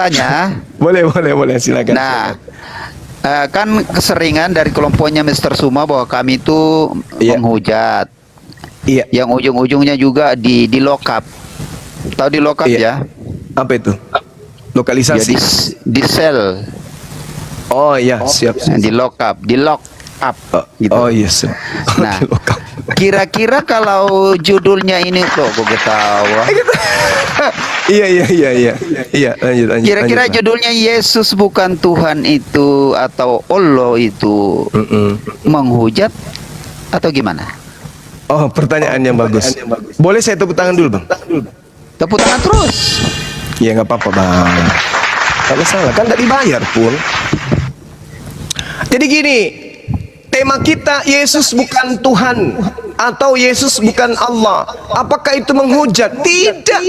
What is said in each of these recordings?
tanya. Boleh, silakan. Nah, kan keseringan dari kelompoknya Mister Suma bahwa kami itu Iya. menghujat. Iya. Yang ujung-ujungnya juga di lock up. Tahu di lock up Iya. ya? Apa itu? Ya, Lokalisasi. di sel, Oh iya, siap. di lock up, gitu. Oh iya, siap. Nah, Di lokal. kira-kira kalau judulnya ini kok gue ketawa. Iya. Iya, lanjut. Kira-kira lanjut, Pak. judulnya Yesus bukan Tuhan itu atau Allah itu menghujat atau gimana? Oh, pertanyaan yang bagus. Boleh saya tepuk tangan dulu, Bang? Tepuk tangan terus. Ya nggak apa-apa, Bang. Kalau salah kan nggak dibayar pun. Jadi gini, tema kita Yesus bukan Tuhan atau Yesus bukan Allah. Apakah itu menghujat? Tidak.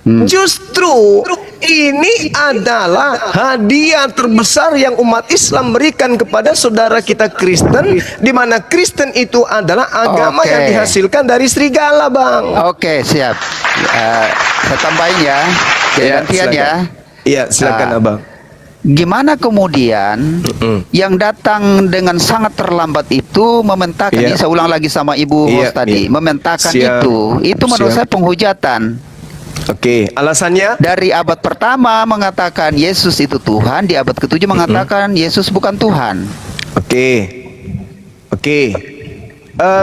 Justru ini adalah hadiah terbesar yang umat Islam berikan kepada saudara kita Kristen, di mana Kristen itu adalah agama Oke. yang dihasilkan dari serigala, Bang. Oke, siap. Saya tambahin ya. Gantian ya. Iya, silakan, Abang. Gimana kemudian yang datang dengan sangat terlambat itu mementakan, Iya. ini saya ulang lagi sama Ibu Iya, host tadi, iya. mementakan Siap. itu menurut Siap. saya penghujatan. Oke, alasannya? Dari abad pertama mengatakan Yesus itu Tuhan, di abad ke-7 mengatakan Yesus bukan Tuhan. Oke.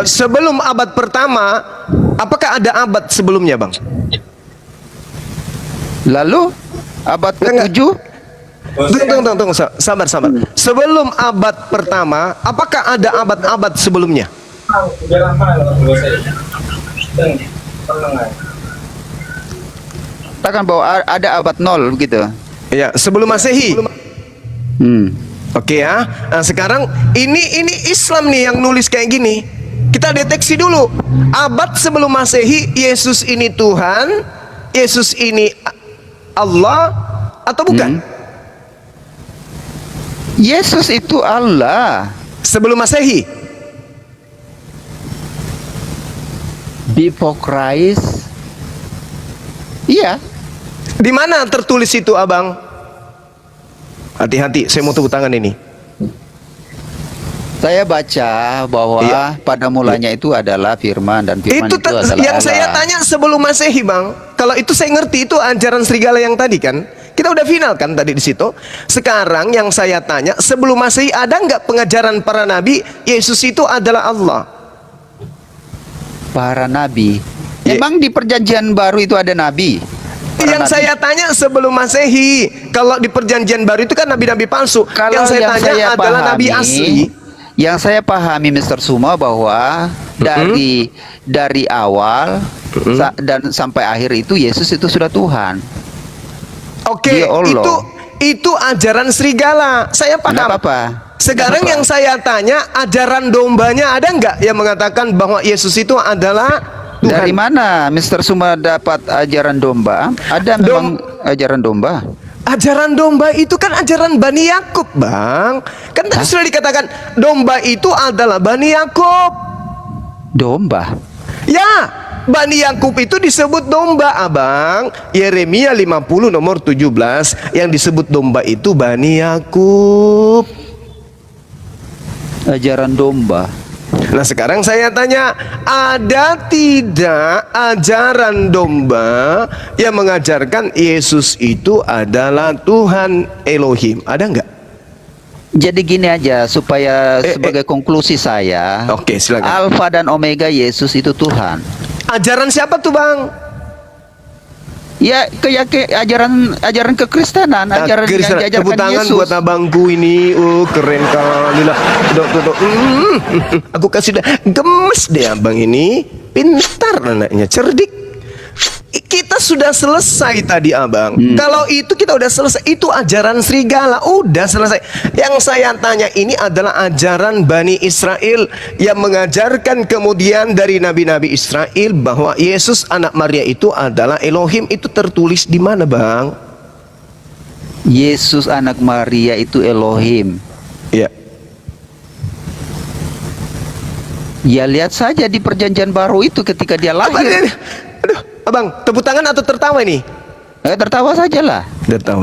Sebelum abad pertama, apakah ada abad sebelumnya, Bang? Lalu abad Enggak. ke-7 Tunggu, sabar. Sebelum abad pertama, apakah ada abad-abad sebelumnya? katakan bahwa ada abad 0 begitu. Ya, sebelum Masehi. Oke ya. Nah, sekarang ini Islam nih yang nulis kayak gini. Kita deteksi dulu. Abad sebelum Masehi, Yesus ini Tuhan, Yesus ini Allah atau bukan? Yesus itu Allah. Sebelum Masehi. Before Christ. Iya. Di mana tertulis itu, Abang? Hati-hati, saya mau tepuk tangan ini. Saya baca bahwa Iya. pada mulanya itu adalah firman dan firman Itu itu adalah yang Allah. saya tanya sebelum Masehi, Bang. Kalau itu saya ngerti, itu ajaran serigala yang tadi kan. Kita udah final kan tadi di situ. Sekarang yang saya tanya, sebelum Masehi ada nggak pengajaran para nabi Yesus itu adalah Allah? Para nabi. Iya. Emang di perjanjian baru itu ada nabi? Para Yang nabi. saya tanya sebelum Masehi. Kalau di perjanjian baru itu kan nabi-nabi palsu. Kalau Yang saya tanya adalah nabi asli. Yang saya pahami Mister Suma bahwa dari awal dan sampai akhir itu Yesus itu sudah Tuhan. Oke, Dia Allah. itu ajaran serigala. Saya paham. Nggak apa-apa. Sekarang Nggak yang saya tanya, ajaran dombanya ada nggak yang mengatakan bahwa Yesus itu adalah Tuhan? Dari mana Mister Suma dapat ajaran domba? Ada memang ajaran domba? Ajaran domba itu kan ajaran Bani Yakub, Bang. Kan tadi sudah dikatakan domba itu adalah Bani Yakub. Domba. Ya, Bani Yakub itu disebut domba, Abang. Yeremia 50 nomor 17 yang disebut domba itu Bani Yakub. Ajaran domba. Nah, sekarang saya tanya, ada tidak ajaran domba yang mengajarkan Yesus itu adalah Tuhan Elohim? Ada nggak? Jadi gini aja supaya sebagai konklusi saya. Oke, silakan. Alfa dan Omega Yesus itu Tuhan. Ajaran siapa tuh, Bang? Ya ajaran kekristenan, ajaran yang Tepuk diajarkan tangan Yesus. buat abangku ini. Keren kali lah. Dok. Aku kasih dah gemes deh abang ini. Pintar anaknya, cerdik. Kita sudah selesai tadi, Abang. Kalau itu kita udah selesai. Itu ajaran serigala. Udah selesai. Yang saya tanya ini adalah ajaran Bani Israel yang mengajarkan kemudian dari nabi-nabi Israel bahwa Yesus anak Maria itu adalah Elohim. Itu tertulis di mana, Bang? Yesus anak Maria itu Elohim. Ya. Ya lihat saja di perjanjian baru itu ketika dia lahir. Aduh, Abang, tepuk tangan atau tertawa ini? Tertawa sajalah. Udah tahu.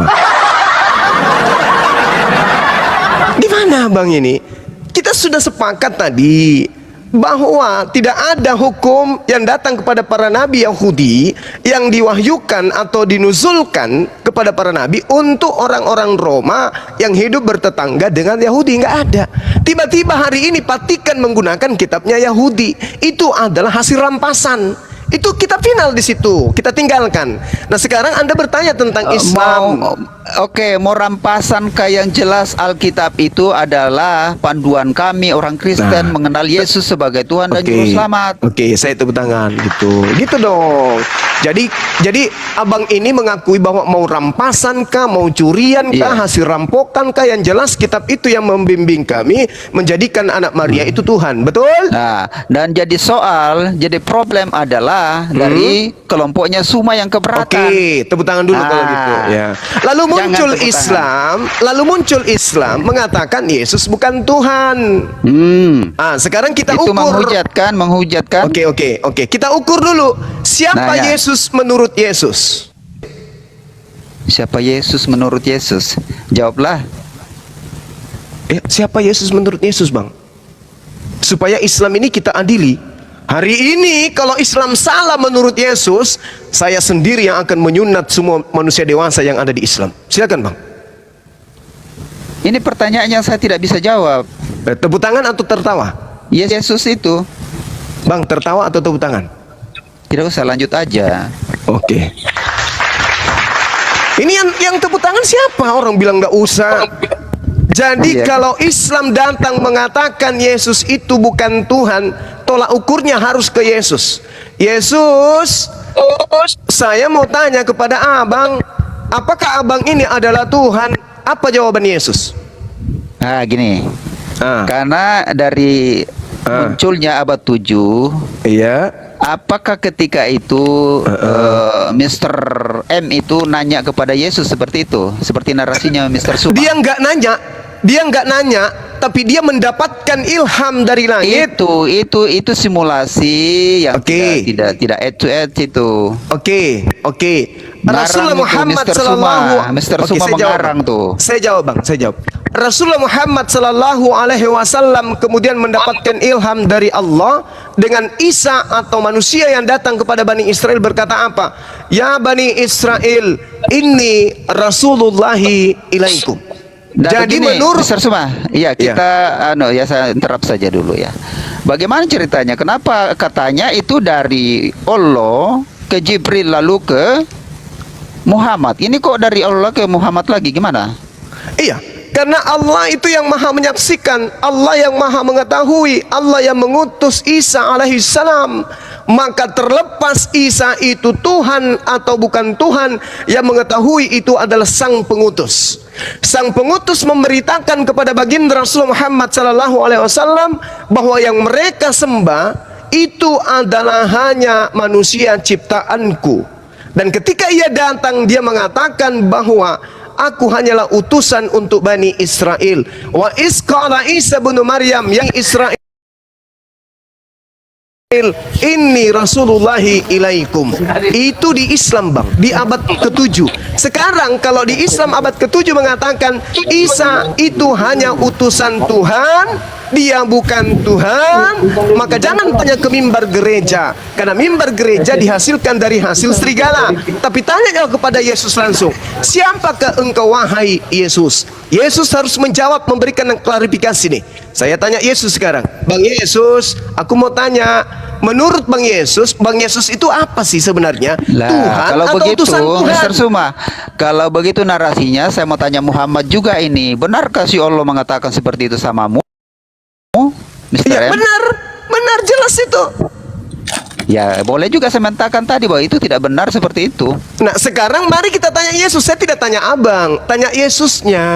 Di mana abang ini? Kita sudah sepakat tadi bahwa tidak ada hukum yang datang kepada para nabi Yahudi yang diwahyukan atau dinuzulkan kepada para nabi untuk orang-orang Roma yang hidup bertetangga dengan Yahudi. Nggak ada. Tiba-tiba hari ini Vatikan menggunakan kitabnya Yahudi. Itu adalah hasil rampasan. Itu kita final di situ, kita tinggalkan. Nah sekarang Anda bertanya tentang Islam. Mau rampasan kayak yang jelas Alkitab itu adalah panduan kami orang Kristen mengenal Yesus sebagai Tuhan dan Juru Selamat. Oke, saya tepuk tangan gitu dong. Jadi abang ini mengakui bahwa mau rampasan kah, mau curian kah, hasil rampokan kah, yang jelas kitab itu yang membimbing kami menjadikan anak Maria itu Tuhan, betul? Nah, dan jadi problem adalah dari kelompoknya Suma yang keberatan. Oke, tepuk tangan dulu kalau gitu ya. Lalu muncul Islam mengatakan Yesus bukan Tuhan. Sekarang kita itu ukur. menghujatkan. Oke. Kita ukur dulu. Siapa Yesus menurut Yesus? Siapa Yesus menurut Yesus? Jawablah. Siapa Yesus menurut Yesus, Bang? Supaya Islam ini kita adili. Hari ini kalau Islam salah menurut Yesus, saya sendiri yang akan menyunat semua manusia dewasa yang ada di Islam. Silakan, Bang. Ini pertanyaan yang saya tidak bisa jawab. Tepuk tangan atau tertawa? Yesus itu. Bang, tertawa atau tepuk tangan? Tidak usah, lanjut aja. Oke. Ini yang tepuk tangan siapa? Orang bilang nggak usah. Jadi kalau Islam datang mengatakan Yesus itu bukan Tuhan, tolak ukurnya harus ke Yesus. Yesus, saya mau tanya kepada abang, apakah abang ini adalah Tuhan? Apa jawaban Yesus? Gini. Karena dari munculnya abad 7, apakah ketika itu Mr. M itu nanya kepada Yesus seperti itu? Seperti narasinya Mr. Suma. Dia nggak nanya, tapi dia mendapatkan ilham dari langit. Itu simulasi yang tidak edge itu. Oke. Rasulullah Muhammad Mr. Suma mengarang tuh. Saya jawab, Bang. Rasulullah Muhammad sallallahu alaihi wasallam kemudian mendapatkan ilham dari Allah dengan Isa atau manusia yang datang kepada Bani Israel berkata apa? Ya Bani Israel, inni Rasulullahi ilaikum. Jadi menurut Mr. Suma, saya interrupt saja dulu ya. Bagaimana ceritanya? Kenapa katanya itu dari Allah ke Jibril lalu ke Muhammad? Ini kok dari Allah ke Muhammad lagi? Gimana? Iya, karena Allah itu yang maha menyaksikan, Allah yang maha mengetahui, Allah yang mengutus Isa alaihissalam. Maka terlepas Isa itu Tuhan atau bukan Tuhan, yang mengetahui itu adalah sang pengutus. Sang pengutus memberitakan kepada baginda Rasulullah Muhammad sallallahu alaihi wasallam bahwa yang mereka sembah itu adalah hanya manusia ciptaanku. Dan ketika ia datang, dia mengatakan bahwa aku hanyalah utusan untuk Bani Israel. Wa isqala Isa bin Maryam, yang Israel, inni Rasulullahi ilaikum. Itu di Islam, Bang, di abad ke-7. Sekarang kalau di Islam abad ke-7 mengatakan Isa itu hanya utusan Tuhan, dia bukan Tuhan, maka jangan tanya ke mimbar gereja, karena mimbar gereja dihasilkan dari hasil serigala. Tapi tanya kepada Yesus langsung, siapakah engkau wahai Yesus? Yesus harus menjawab, memberikan klarifikasi nih. Saya tanya Yesus sekarang, Bang Yesus, aku mau tanya, menurut Bang Yesus itu apa sih sebenarnya? Tuhan kalau atau begitu, utusan Tuhan? Mr. Suma, kalau begitu narasinya, saya mau tanya Muhammad juga ini, benarkah si Allah mengatakan seperti itu samamu? Ya, benar jelas itu. Ya boleh juga saya mentakan tadi bahwa itu tidak benar seperti itu. Nah sekarang mari kita tanya Yesus. Saya tidak tanya abang, tanya Yesusnya.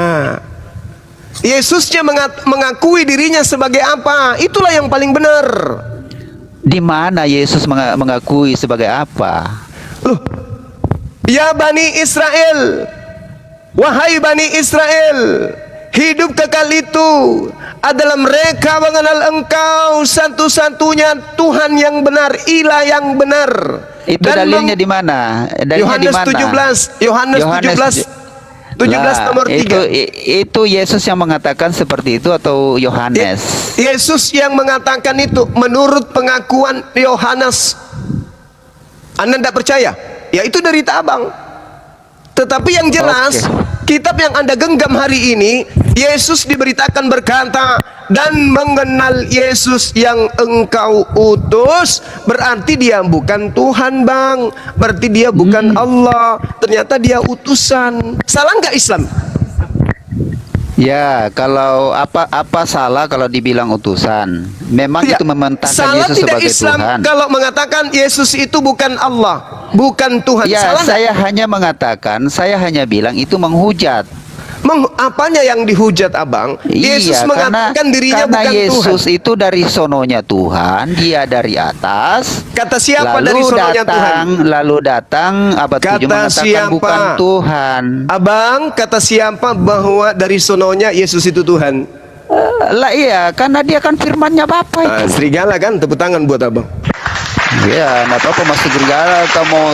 Yesusnya mengakui dirinya sebagai apa? Itulah yang paling benar. Di mana Yesus mengakui sebagai apa? Loh, ya Bani Israel, wahai Bani Israel, hidup kekal itu adalah mereka mengenal engkau satu-satunya Tuhan yang benar, ilah yang benar. Itu Dan dalilnya di mana? Dalilnya di Yohanes mana? 17, Yohanes 17 Lah, nomor 3. itu Yesus yang mengatakan seperti itu atau Yohanes? Yesus yang mengatakan itu menurut pengakuan Yohanes. Anda tidak percaya? Ya itu derita abang. Tetapi yang jelas, kitab yang Anda genggam hari ini, Yesus diberitakan berkata, dan mengenal Yesus yang engkau utus, berarti dia bukan Tuhan bang, berarti dia bukan Allah, ternyata dia utusan. Salah nggak Islam? Ya, kalau apa salah kalau dibilang utusan? Memang Tidak. itu mementahkan Salah Yesus tidak sebagai Islam Tuhan. kalau mengatakan Yesus itu bukan Allah, bukan Tuhan. Ya, Salah nggak? saya hanya bilang itu menghujat. Apanya yang dihujat abang? Yesus Iya, mengatakan dirinya karena bukan Yesus Tuhan. itu dari sononya Tuhan, dia dari atas. Kata siapa lalu dari sononya Tuhan? Lalu datang abad 7 Kata mengatakan siapa? bukan Tuhan. Abang, kata siapa bahwa dari sononya Yesus itu Tuhan? Lah iya, karena dia kan firmannya Bapa itu. Serigala kan, tepuk tangan buat abang. Ya, enggak apa-apa masih serigala atau mau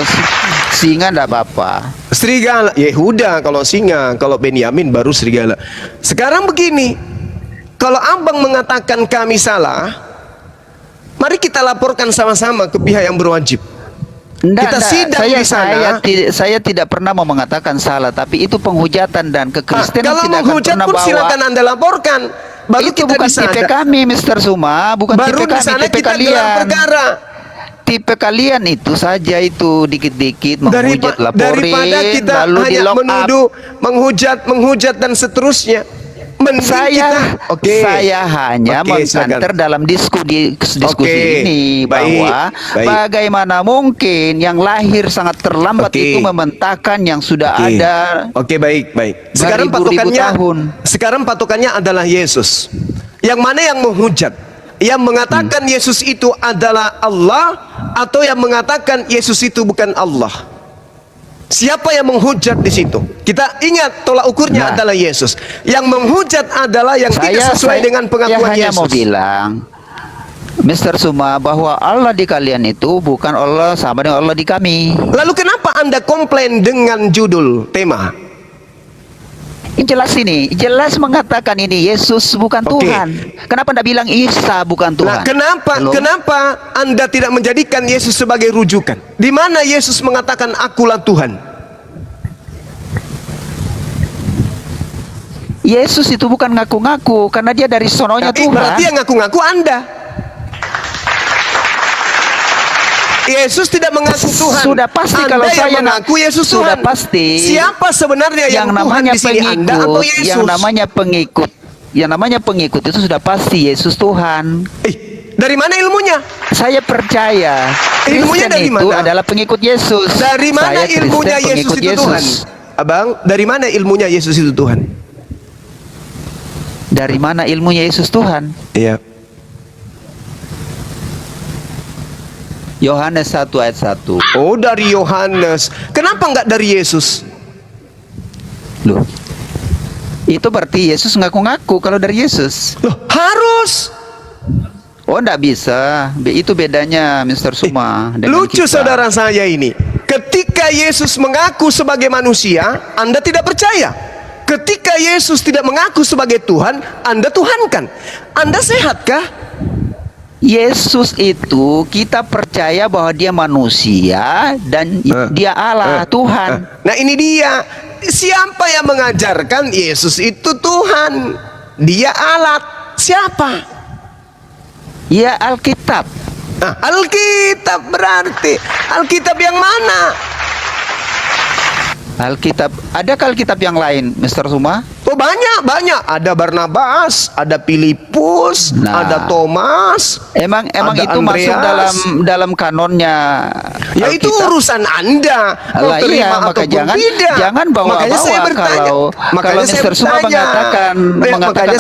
singa enggak apa-apa. Serigala, Yehuda kalau singa, kalau Benyamin baru serigala. Sekarang begini, kalau abang mengatakan kami salah, mari kita laporkan sama-sama ke pihak yang berwajib. Kita sidang di sana. Saya tidak pernah mau mengatakan salah, tapi itu penghujatan dan kekristenan Kalau tidak akan menghujat pernah pun bawa. silakan Anda laporkan. Baru Itu kita bukan di sana. tipe kami, Mr. Suma, bukan Baru tipe di kami, sana tipe kita gelar kalian. perkara. Tipe kalian itu saja itu dikit-dikit menghujat, laporin, Daripada kita lalu di hanya lock up. menuduh, menghujat dan seterusnya. Mending Saya hanya mengkanter dalam diskusi ini bahwa bagaimana mungkin yang lahir sangat terlambat itu mementahkan yang sudah ada. Oke, baik. Beribu-ribu tahun. Sekarang patokannya adalah Yesus. Yang mana yang menghujat? Yang mengatakan Yesus itu adalah Allah atau yang mengatakan Yesus itu bukan Allah? Siapa yang menghujat di situ? Kita ingat tolak ukurnya adalah Yesus. Yang menghujat adalah yang tidak sesuai dengan pengakuan Yesus. Saya hanya mau Yesus. bilang, Mr. Suma, bahwa Allah di kalian itu bukan Allah sama dengan Allah di kami. Lalu kenapa Anda komplain dengan judul tema? Jelas ini, jelas mengatakan ini Yesus bukan Tuhan. Kenapa Anda bilang Isa bukan Tuhan? Nah, kenapa Anda tidak menjadikan Yesus sebagai rujukan? Di mana Yesus mengatakan akulah Tuhan? Yesus itu bukan ngaku-ngaku karena dia dari sononya Tuhan. Berarti yang ngaku-ngaku Anda. Yesus tidak mengaku Tuhan. Sudah pasti Anda kalau yang saya mengaku Yesus sudah Tuhan. pasti. Siapa sebenarnya yang namanya Tuhan di sini, Anda atau Yesus? Yang namanya pengikut itu sudah pasti Yesus Tuhan. Dari mana ilmunya? Saya percaya Ilmunya dari Kristen itu mana? adalah pengikut Yesus. Dari mana Saya ilmunya Kristen, Yesus pengikut itu Tuhan? Abang, dari mana ilmunya Yesus itu Tuhan? Dari mana ilmunya Yesus Tuhan? Iya. Yohanes 1 ayat 1. Oh, dari Yohanes. Kenapa enggak dari Yesus? Loh, itu berarti Yesus ngaku-ngaku kalau dari Yesus. Loh, harus. Oh, enggak bisa. Itu bedanya Mr. Suma dengan Lucu kita. saudara saya ini. Ketika Yesus mengaku sebagai manusia, Anda tidak percaya. Ketika Yesus tidak mengaku sebagai Tuhan, Anda tuhankan. Anda sehatkah? Yesus itu kita percaya bahwa dia manusia dan dia Allah, Tuhan. Nah, ini dia. Siapa yang mengajarkan Yesus itu Tuhan? Dia alat. Siapa? Ya Alkitab. Nah, Alkitab berarti. Alkitab yang mana? Alkitab. Adakah Alkitab yang lain, Mr. Suma? Oh, banyak. Ada Barnabas, ada Filipus, ada Thomas. Emang ada itu Andreas. masuk dalam kanonnya Ya itu Alkitab? urusan Anda. Mau Lah terima iya, maka ataupun jangan tidak. bawa-bawa kalau Mr. Suma mengatakan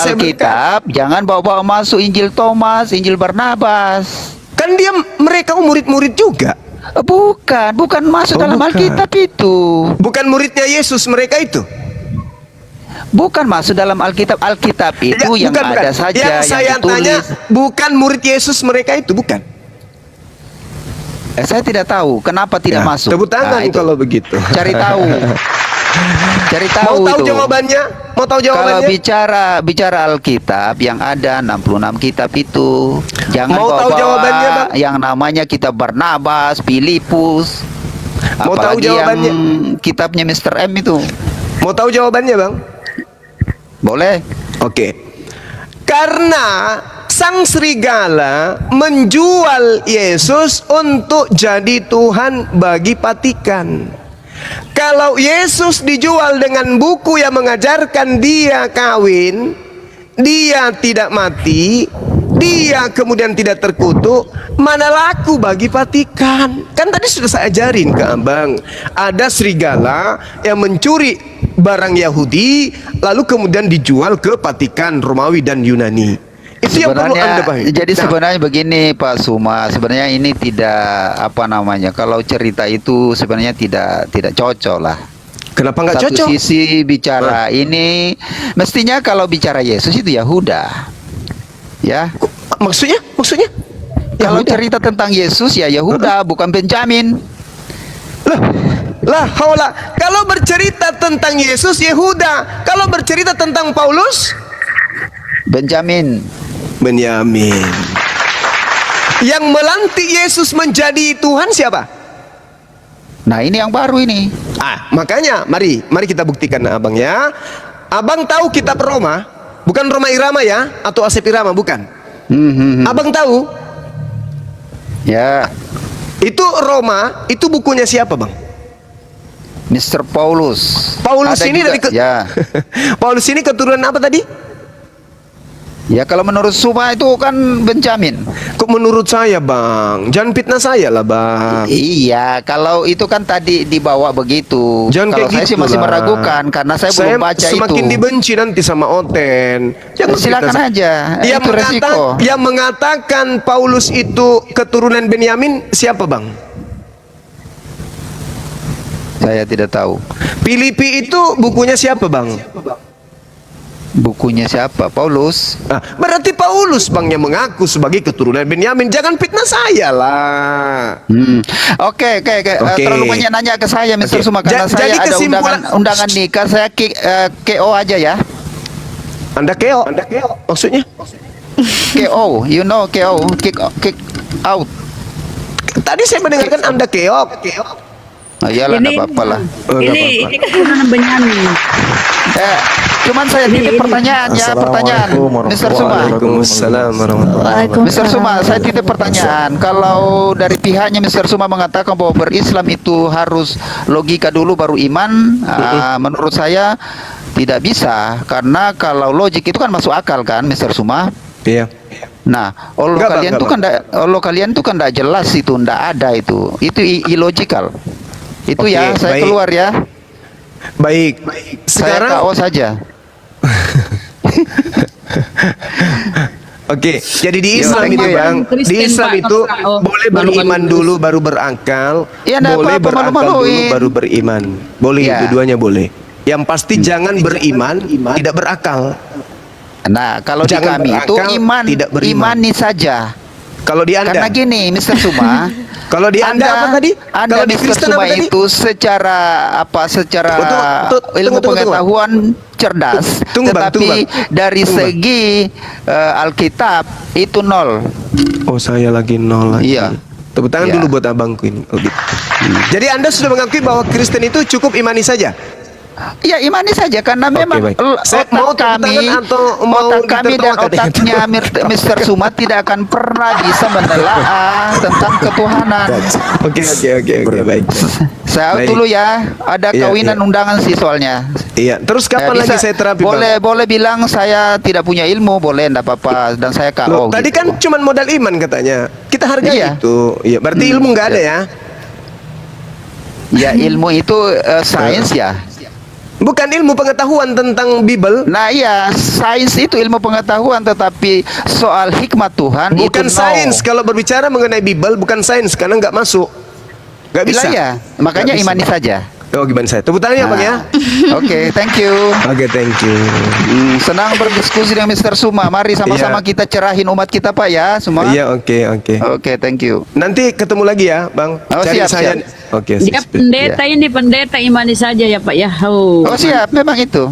saya Alkitab, jangan bawa-bawa masuk Injil Thomas, Injil Barnabas. Kan mereka murid-murid juga. Bukan masuk dalam Alkitab itu. Bukan muridnya Yesus mereka itu. Bukan masuk dalam Alkitab. Alkitab itu yang ada saja yang saya ditulis. tanya, bukan murid Yesus mereka itu, bukan. Saya tidak tahu kenapa tidak Ya, masuk. tepuk tangan Itu. kalau begitu. Cari tahu. Cari tahu Mau tahu itu. jawabannya? Mau tahu Kalau jawabannya? bicara Alkitab yang ada 66 kitab itu, jangan Mau tahu bawa-bawa jawabannya, Bang? yang namanya kitab Barnabas, Filipus, Mau tahu apalagi jawabannya? yang kitabnya Mr. M itu. Mau tahu jawabannya, Bang? Boleh? Oke. Karena sang serigala menjual Yesus untuk jadi Tuhan bagi Vatikan. Kalau Yesus dijual dengan buku yang mengajarkan dia kawin, dia tidak mati, dia kemudian tidak terkutuk, mana laku bagi Vatikan? Kan tadi sudah saya ajarin ke abang, ada serigala yang mencuri barang Yahudi lalu kemudian dijual ke Vatikan Romawi dan Yunani. Itu yang perlu Anda pahami. Jadi Nah, sebenarnya begini Pak Suma, sebenarnya ini tidak apa namanya, kalau cerita itu sebenarnya tidak cocok lah. kenapa nggak Satu cocok? sisi bicara ini, mestinya kalau bicara Yesus itu Yahuda, ya. Maksudnya? Maksudnya? Kalau Yahuda. cerita tentang Yesus ya Yahuda, bukan Benjamin. Lah, haulah. Kalau bercerita tentang Yesus Yehuda, kalau bercerita tentang Paulus Benjamin. Benyamin. Yang melantik Yesus menjadi Tuhan siapa? Nah ini yang baru ini. Makanya mari kita buktikan abang ya. Abang tahu kitab Roma, bukan Roma Irama ya, atau Asep Irama, bukan. Abang tahu? Ya, Itu Roma, itu bukunya siapa, Bang? Mr. Paulus. Paulus Ada ini juga- dari ya. Paulus ini keturunan apa tadi? Ya kalau menurut Suma itu kan Benjamin. Kok menurut saya, Bang? Jangan fitnah saya lah, Bang. Iya, kalau itu kan tadi dibawa begitu. Jangan Kalau kayak saya gitu sih masih lah. meragukan karena saya belum baca semakin itu. dibenci nanti sama Oten. Jangan Silakan fitnah. aja, Yang, itu resiko. yang mengatakan Paulus itu keturunan Benyamin siapa, Bang? Saya tidak tahu. Filipi itu bukunya siapa, Bang? Bukunya siapa? Paulus. Berarti Paulus, Bang, yang mengaku sebagai keturunan Benyamin. Jangan fitnah saya lah. Oke. Oke. Terlalu banyak nanya ke saya, Mr. Oke. Suma, karena Jadi saya ada kesimpulan- undangan nikah. Saya KO aja ya. Anda keo maksudnya? KO, you know KO, kick out. Tadi saya mendengarkan Anda keok. Oh, iyalah, enggak apa-apa lah. Ini keturunan Benyamin. Cuman saya titip pertanyaan ya, pertanyaan, Mr. Suma. Waalaikumsalam warahmatullahi wabarakatuh. Mr. Suma, saya titip pertanyaan. Kalau dari pihaknya Mr. Suma mengatakan bahwa berislam itu harus logika dulu baru iman, menurut saya tidak bisa, karena kalau logik itu kan masuk akal kan, Mr. Suma. Iya. Nah, Allah Enggak, kalian Bang, tuh kan Allah kalian tuh kan enggak jelas itu, enggak ada itu. Itu illogical. Itu Oke, ya, saya baik. keluar ya. Baik. Saya Sekarang KO saja. Oke, jadi di Ya, Islam thank itu, you, ya. Bang, di Kristen, Islam Pak, itu kalau boleh baru beriman lulus. dulu baru berakal, Iya, enggak boleh apa-apa, berakal dulu malu-maluin. baru beriman. Boleh, Iya. dua-duanya boleh. Yang pasti jangan beriman, tidak berakal. Nah, kalau di Jangan kami itu berakal, iman, tidak beriman. imani saja. Kalau di Anda, Karena gini, Mr. Suma, kalau di Anda apa tadi? Anda Kalau di Mr. Kristen Suma apa tadi? itu secara ilmu Tunggu, pengetahuan cerdas, Tunggu, Bang, tetapi tunggu, Bang. dari Tunggu, Bang. segi Alkitab itu nol. Oh, saya lagi nol lagi. Iya. Tepuk tangan Iya. dulu buat abangku ini. Oh, gitu. Jadi Anda sudah mengakui bahwa Kristen itu cukup imani saja? Ya imani saja karena memang baik. Saya otak mau tepuk kami, tangan atau mau otak kami dan ditertawakan? otaknya Mr. Suma tidak akan pernah bisa menelaah tentang ketuhanan. Oke, baik. Saya out Baik. dulu ya, ada Iya, kawinan iya. undangan sih soalnya. Iya, terus kapan Bisa- lagi saya terapi, boleh Bang? boleh bilang saya tidak punya ilmu, boleh enggak apa-apa, dan saya KO Loh, tadi gitu. kan cuma modal iman katanya. Kita hargai Iya. itu. Iya, berarti ilmu nggak ada ya? Ya ilmu itu sains ya. Bukan ilmu pengetahuan tentang Bible. Nah iya, sains itu ilmu pengetahuan, tetapi soal hikmat Tuhan Bukan itu sains. Kalau berbicara mengenai Bible bukan sains karena nggak masuk. Nggak bisa. Bisa ya, makanya Nggak bisa. imani saja. Oh gimana saya? Tepuk tangan ya Bang ya. Oke, thank you. Oke, thank you. Senang berdiskusi dengan Mr. Suma. Mari sama-sama Iya. kita cerahin umat kita Pak ya, semua. Iya, oke, oke. Oke, thank you. Nanti ketemu lagi ya, Bang. Oh, Cari siap, saya. siap. Oke, Dia pendeta ini pendeta imani saja ya Pak ya. Oh siap, memang itu.